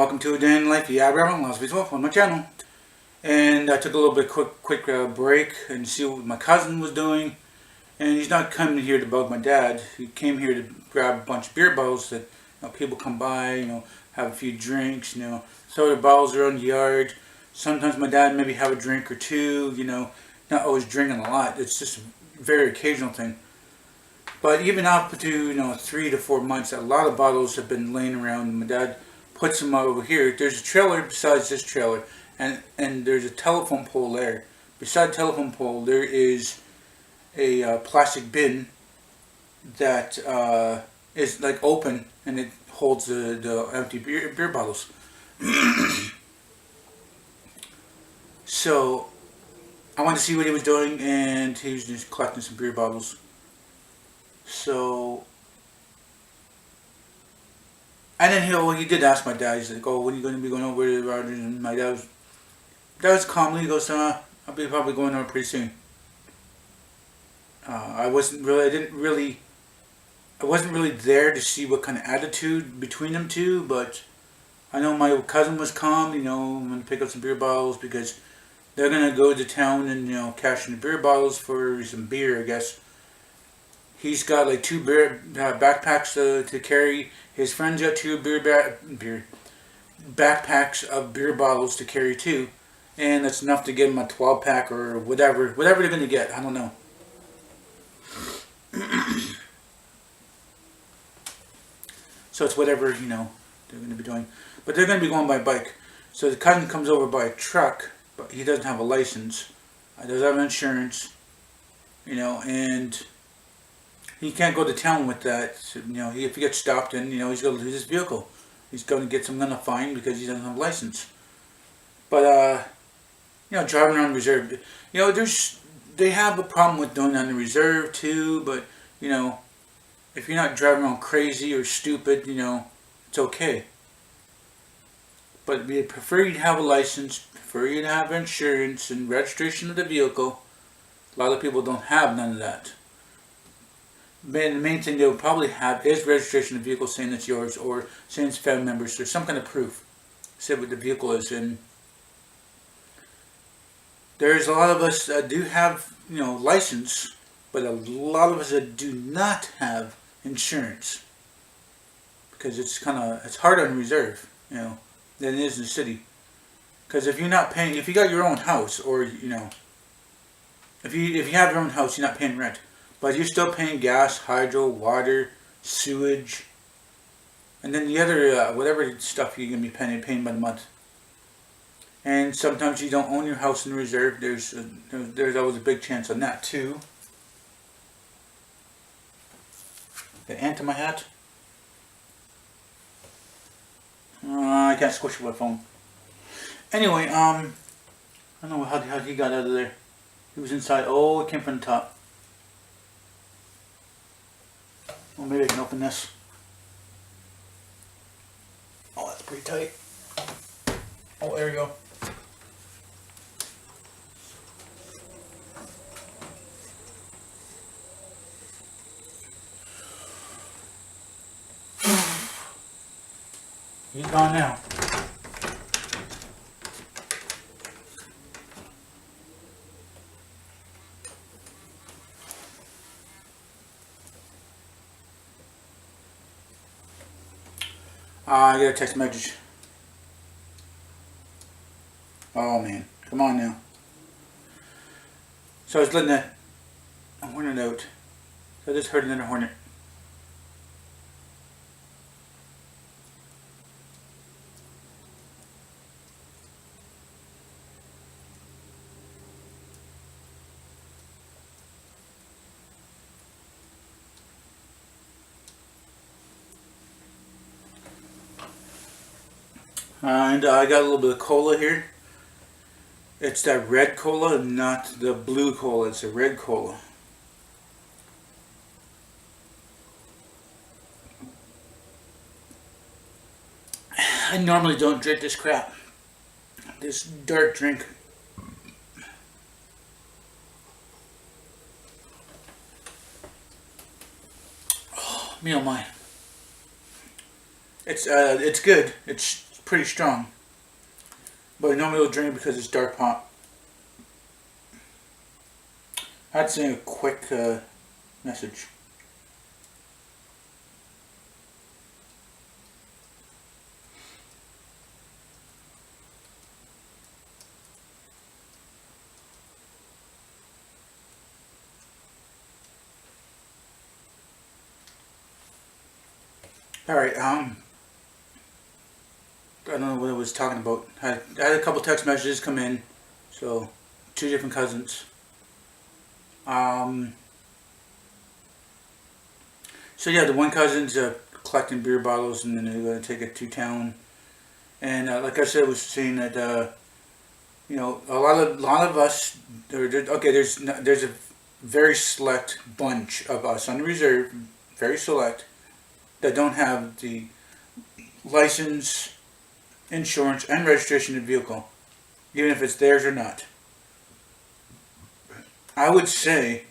welcome to a day in life. Yeah, Aboriginal LostPhoenixWolf on my channel. And I took a little bit quick break and see what my cousin was doing. And he's not coming here to bug my dad. He came here to grab a bunch of beer bottles that people come by, have a few drinks, throw their bottles around the yard. Sometimes my dad maybe have a drink or two, not always drinking a lot. It's just a very occasional thing. But even up to 3 to 4 months, a lot of bottles have been laying around. My dad puts them over here. There's a trailer besides this trailer, and there's a telephone pole there. Beside the telephone pole, there is a plastic bin that is like open, and it holds the empty beer bottles. So I wanted to see what he was doing, and he was just collecting some beer bottles. So, and then he did ask my dad. He's like, "Oh, when are you going to be going over to Rogers?" And my dad was calmly, he goes, "I'll be probably going over pretty soon." I wasn't really there to see what kind of attitude between them two, but I know my cousin was calm. I'm gonna pick up some beer bottles because they're gonna go to town and cash in the beer bottles for some beer, I guess. He's got like 2 beer backpacks to carry. His friend's got 2 backpacks of beer bottles to carry too, and that's enough to give him a 12-pack or whatever they're gonna get. I don't know. So it's whatever they're gonna be doing, but they're gonna be going by bike. So the cousin comes over by a truck, but he doesn't have a license. He doesn't have insurance, and he can't go to town with that. So, if he gets stopped, then he's going to lose his vehicle. He's going to get some kind of fine because he doesn't have a license. But driving around the reserve, they have a problem with doing that on the reserve too. But if you're not driving around crazy or stupid, it's okay. But we prefer you to have a license, prefer you to have insurance and registration of the vehicle. A lot of people don't have none of that. The main thing they will probably have is registration of the vehicle saying it's yours, or saying it's family members, or some kind of proof, say what the vehicle is. And there's a lot of us that do have license, but a lot of us that do not have insurance, because it's harder on reserve than it is in the city. Because if you're not paying, if you got your own house, or if you have your own house, you're not paying rent. But you're still paying gas, hydro, water, sewage, and then the other whatever stuff you're gonna be paying by the month. And sometimes you don't own your house in the reserve. There's always a big chance on that too. The ant in my hat. I can't squish it with my phone. Anyway, I don't know how he got out of there. He was inside. Oh, it came from the top. Well, maybe I can open this. Oh, that's pretty tight. Oh, there you go. He's gone now. I got a text message. Oh man, come on now. So I was letting a hornet out. So I just heard another hornet. And I got a little bit of cola here. It's that red cola, not the blue cola. It's a red cola. I normally don't drink this crap. This dark drink. Oh, me oh my. It's good. It's pretty strong. But normally it'll drain because it's dark pot. I had to send a quick message. Alright, I don't know what I was talking about. I had a couple text messages come in. So, 2 different cousins. So yeah, the one cousin's collecting beer bottles and then they're going to take it to town. And like I said, I was saying that, you know, a lot of us, okay, there's a very select bunch of us on the reserve, very select, that don't have the license, insurance, and registration of the vehicle, even if it's theirs or not. I would say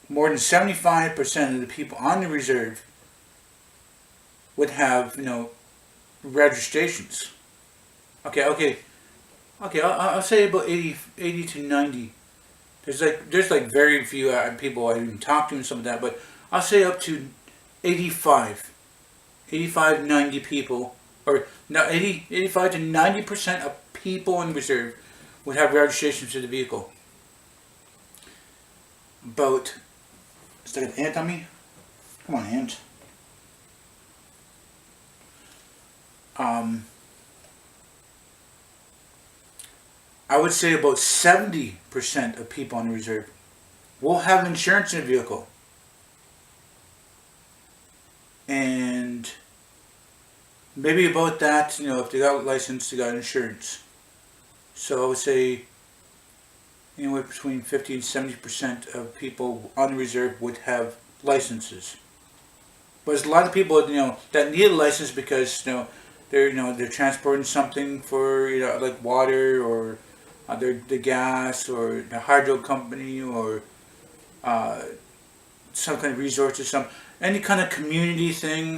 more than 75% of the people on the reserve would have, you know, registrations. Okay. I'll say about 80 to 90. There's like very few people I even talk to and some of that, but I'll say up to 85, 90 people, or no, 85 to 90% of people in reserve would have registrations to the vehicle. About, is there an ant on me? Come on, ant. I would say about 70% of people on the reserve will have insurance in the vehicle. And maybe about that, you know, if they got a license, they got insurance. So I would say anywhere between 50 and 70% of people on the reserve would have licenses. But there's a lot of people, you know, that need a license because, you know, they're transporting something for, you know, like water or the gas or the hydro company or some kind of resources, any kind of community thing,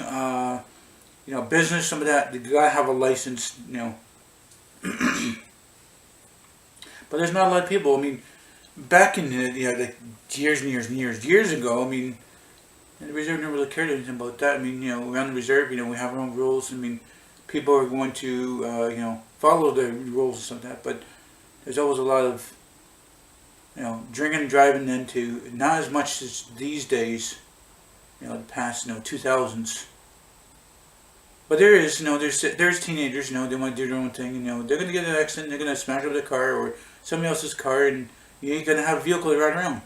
you know, business, some of that. You gotta have a license, you know. But there's not a lot of people. I mean, back in the, you know, like years ago, I mean, the reserve never really cared anything about that. I mean, you know, around the reserve, you know, we have our own rules. I mean, people are going to, you know, follow the rules and stuff like that. But there's always a lot of, you know, drinking and driving into, not as much as these days, you know, the past, you know, 2000s. But there is, you know, there's teenagers, you know, they want to do their own thing, you know, they're going to get in an accident, they're going to smash over their car or somebody else's car, and you ain't going to have a vehicle to ride around.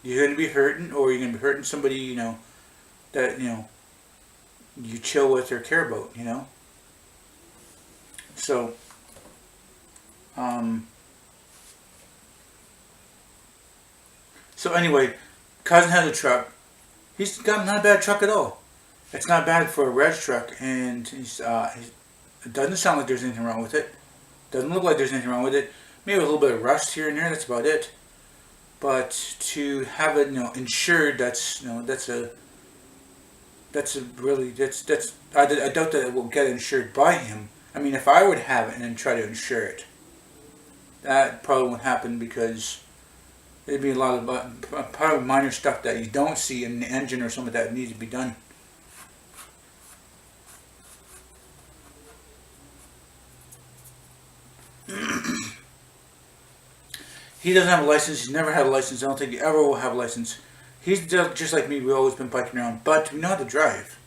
You're going to be hurting, or you're going to be hurting somebody, you know, that, you know, you chill with or care about, you know. So, so anyway, cousin has a truck. He's got not a bad truck at all. It's not bad for a reg truck, and it doesn't sound like there's anything wrong with it. Doesn't look like there's anything wrong with it. Maybe a little bit of rust here and there. That's about it. But to have it, you know, insured, that's, you know, that's a really, I doubt that it will get insured by him. I mean, if I would have it and then try to insure it, that probably won't happen because it'd be a lot of probably minor stuff that you don't see in the engine or something that needs to be done. He doesn't have a license. He's never had a license. I don't think he ever will have a license. He's just like me. We've always been biking around, but we know how to drive.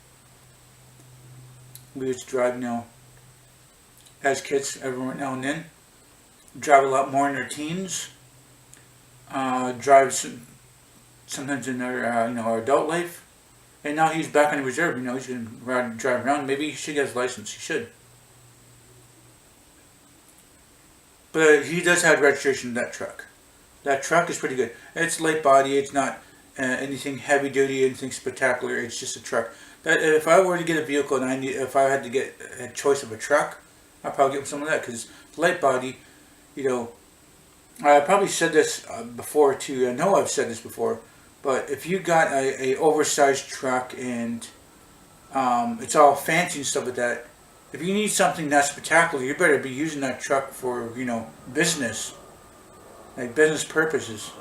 We used to drive, you know, as kids every now and then. Drive a lot more in our teens. Drive sometimes in our, you know, our adult life. And now he's back on the reserve. You know, he's going to drive around. Maybe he should get his license. He should. But he does have registration of that truck. That truck is pretty good. It's light body. It's not anything heavy duty, anything spectacular. It's just a truck. That if I were to get a vehicle and if I had to get a choice of a truck, I'd probably get some of that because light body. You know, I probably said this before too. I know I've said this before, but if you got a oversized truck and it's all fancy and stuff like that, if you need something that spectacular, you better be using that truck for, business, like business purposes.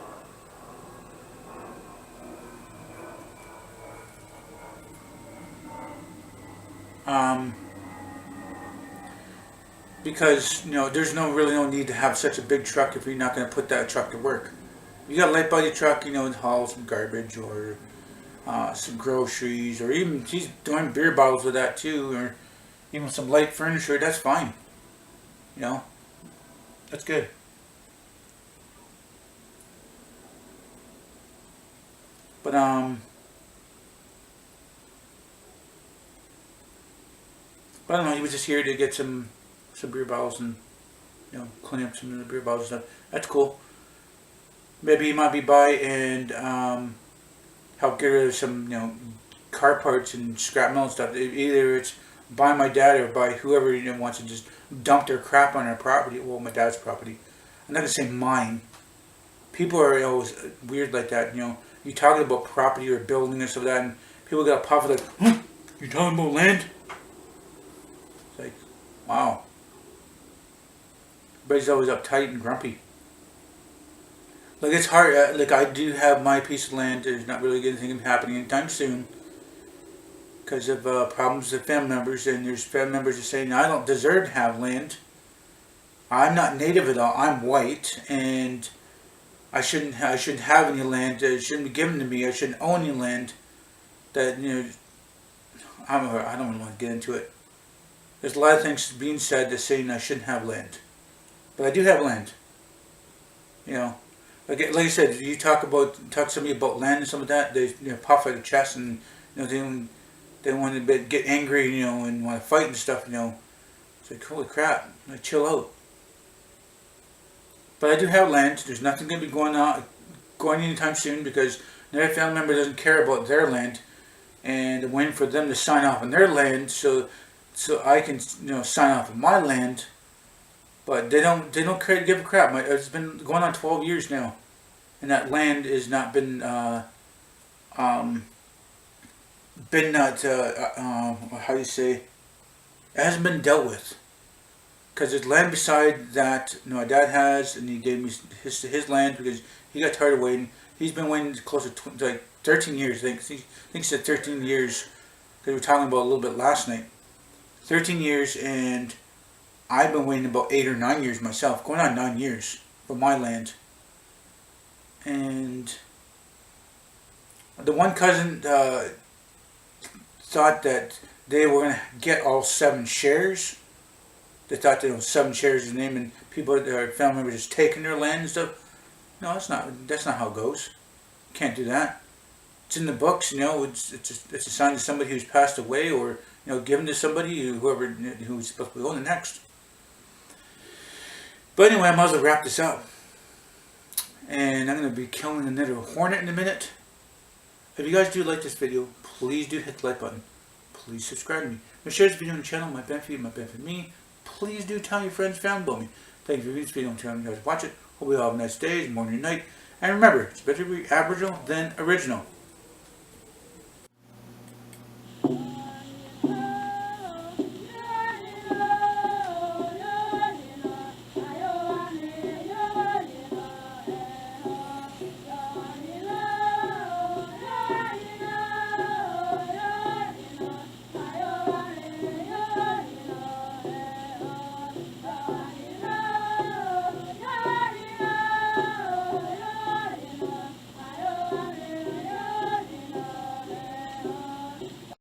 Because there's really no need to have such a big truck if you're not going to put that truck to work. You got a light body truck, it hauls some garbage or some groceries, or even she's doing beer bottles with that too, or even some light furniture. That's fine. That's good. But I don't know. He was just here to get some beer bottles and clean up some of the beer bottles and stuff. That's cool. Maybe he might be by and help get rid of some car parts and scrap metal and stuff. Either it's by my dad or by whoever wants to just dump their crap on our property. Well, my dad's property. I'm not gonna say mine. People are always weird like that. You talking about property or building and stuff like that, and people got puffed like, huh? You talking about land? It's like, wow. Everybody's always uptight and grumpy. Like, it's hard. Like, I do have my piece of land. There's not really anything happening anytime soon because of problems with family members. And there's family members that are saying, I don't deserve to have land. I'm not native at all. I'm white, and I shouldn't have any land. It shouldn't be given to me. I shouldn't own any land. That I don't even want to get into it. There's a lot of things being said that's saying I shouldn't have land, but I do have land. Like I said, you talk to somebody about land and some of that, they puff at the chest and they want to get angry, and want to fight and stuff. It's like, holy crap, like, chill out. But I do have land. There's nothing going to be going anytime soon because another family member doesn't care about their land, and I'm waiting for them to sign off on their land so I can sign off on my land. But they don't care to give a crap. It's been going on 12 years now, and that land has not been how do you say? It hasn't been dealt with. Because there's land beside that my dad has, and he gave me his land because he got tired of waiting. He's been waiting close to like 13 years. I think he said 13 years because we were talking about a little bit last night. 13 years, and I've been waiting about 8 or 9 years myself, going on 9 years for my land. And the one cousin thought that they were going to get all 7 shares. They thought that 7 shares is the name, and people, their family members, just taking their land and stuff. No, that's not how it goes. You can't do that. It's in the books, it's assigned to somebody who's passed away, or given to somebody who's supposed to be going next. But anyway, I might as well wrap this up. And I'm going to be killing another hornet in a minute. If you guys do like this video, please do hit the like button. Please subscribe to me. Share this video on the channel. My benefit you, my benefit me. Please do tell your friends, family about me. Thank you for this video and telling you guys to watch it. Hope you all have a nice day, morning, or night. And remember, it's better to be Aboriginal than original.